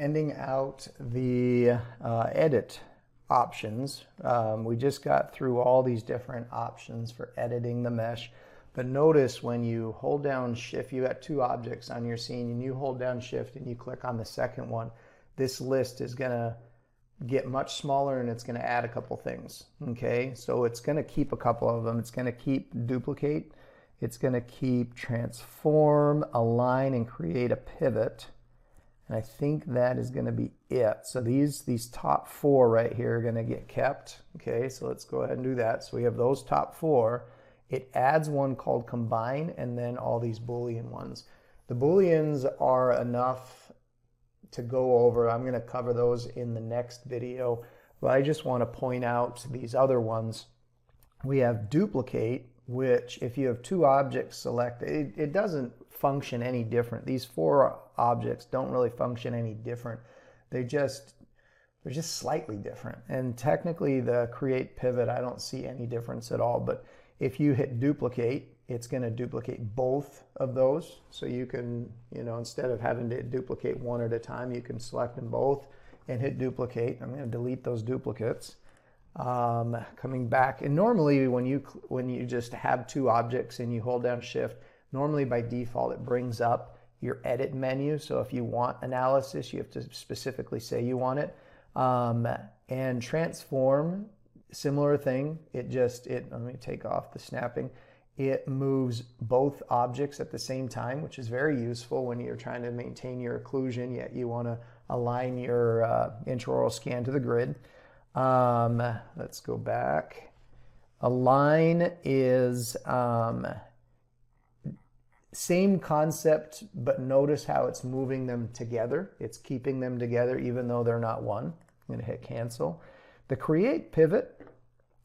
ending out the edit options. We just got through all these different options for editing the mesh, but notice when you hold down shift, you got two objects on your scene and you hold down shift and you click on the second one, this list is going to get much smaller and it's going to add a couple things. Okay, so it's going to keep a couple of them. It's going to keep duplicate, it's going to keep transform, align, and create a pivot. And I think that is going to be it. So these top four right here are going to get kept. Okay, so let's go ahead and do that. So we have those top four. It adds one called combine and then all these Boolean ones. The Booleans are enough to go over. I'm going to cover those in the next video, but I just want to point out these other ones. We have duplicate, which if you have two objects selected, it doesn't function any different. These four objects don't really function any different. They're just slightly different. And technically the create pivot, I don't see any difference at all. But if you hit duplicate, it's going to duplicate both of those. So you can, instead of having to duplicate one at a time, you can select them both and hit duplicate. I'm going to delete those duplicates. Coming back, and normally when you just have two objects and you hold down shift, normally by default it brings up your edit menu. So if you want analysis, you have to specifically say you want it. And transform, similar thing. Let me take off the snapping. It moves both objects at the same time, which is very useful when you're trying to maintain your occlusion, yet you want to align your intraoral scan to the grid. Let's go back. Align is same concept, but notice how it's moving them together. It's keeping them together even though they're not one. I'm going to hit cancel. The create pivot,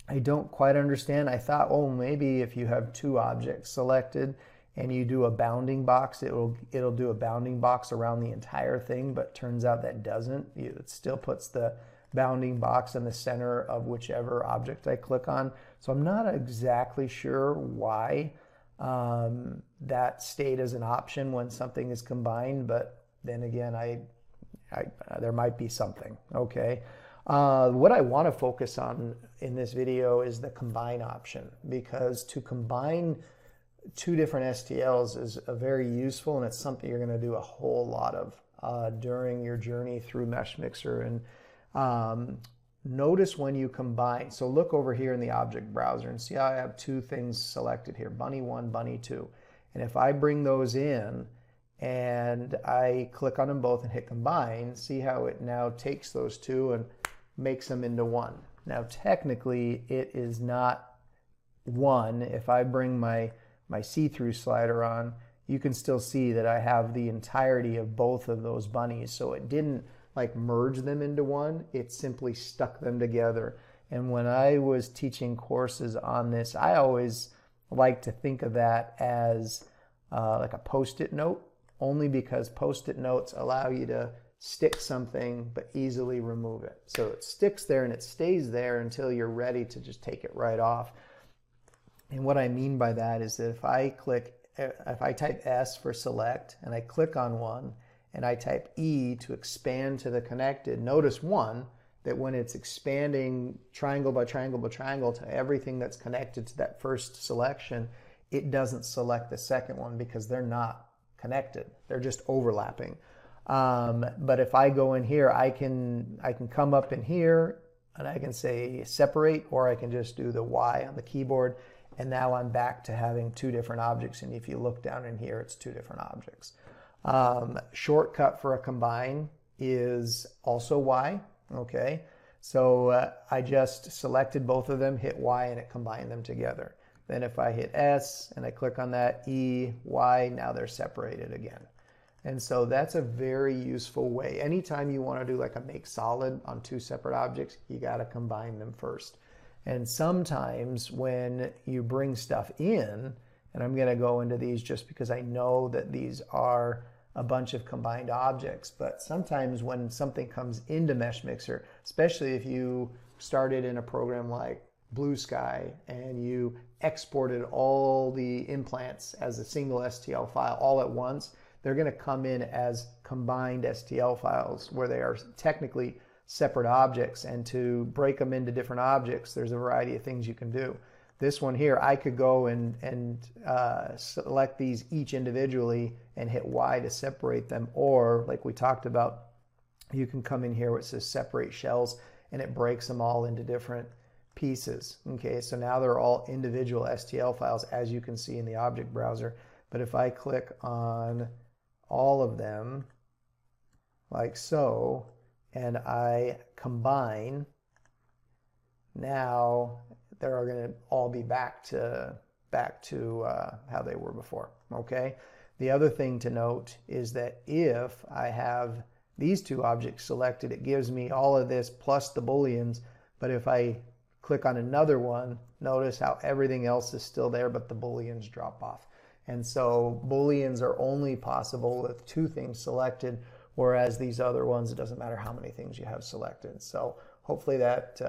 I don't quite understand. I thought, oh, maybe if you have two objects selected and you do a bounding box, it'll do a bounding box around the entire thing, but turns out that doesn't. It still puts the bounding box in the center of whichever object I click on. So I'm not exactly sure why that stayed as an option when something is combined, but then again, there might be something. Okay. What I want to focus on in this video is the combine option, because to combine two different STLs is very useful, and it's something you're going to do a whole lot of during your journey through Meshmixer. And notice when you combine, so look over here in the object browser and see how I have two things selected here, bunny 1, bunny 2. And if I bring those in and I click on them both and hit combine, see how it now takes those two and makes them into one. Now technically it is not one. If I bring my see-through slider on, you can still see that I have the entirety of both of those bunnies. So it didn't like merge them into one, it simply stuck them together. And when I was teaching courses on this, I always like to think of that as like a post-it note, only because post-it notes allow you to stick something but easily remove it. So it sticks there and it stays there until you're ready to just take it right off. And what I mean by that is that if I type S for select and I click on one and I type E to expand to the connected, notice one, that when it's expanding triangle by triangle by triangle to everything that's connected to that first selection, it doesn't select the second one because they're not connected. They're just overlapping. But if I go in here, I can come up in here and I can say separate, or I can just do the Y on the keyboard, and now I'm back to having two different objects. And if you look down in here, it's two different objects. Shortcut for a combine is also Y. Okay, so I just selected both of them, hit Y, and it combined them together. Then if I hit S and I click on that, E, Y, now they're separated again. And so that's a very useful way. Anytime you want to do like a make solid on two separate objects, you got to combine them first. And sometimes when you bring stuff in, and I'm going to go into these just because I know that these are a bunch of combined objects, but sometimes when something comes into Meshmixer, especially if you started in a program like Blue Sky and you exported all the implants as a single STL file all at once, they're going to come in as combined STL files where they are technically separate objects. And to break them into different objects, there's a variety of things you can do. This one here, I could go and select these each individually and hit Y to separate them. Or, like we talked about, you can come in here where it says separate shells, and it breaks them all into different pieces. Okay, so now they're all individual STL files, as you can see in the object browser. But if I click on all of them, like so, and I combine, now they're going to all be back to how they were before. Okay. The other thing to note is that if I have these two objects selected, it gives me all of this plus the booleans. But if I click on another one, notice how everything else is still there, but the booleans drop off. And so booleans are only possible with two things selected, whereas these other ones, it doesn't matter how many things you have selected. So hopefully that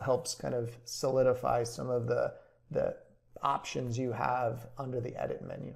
helps kind of solidify some of the options you have under the edit menu.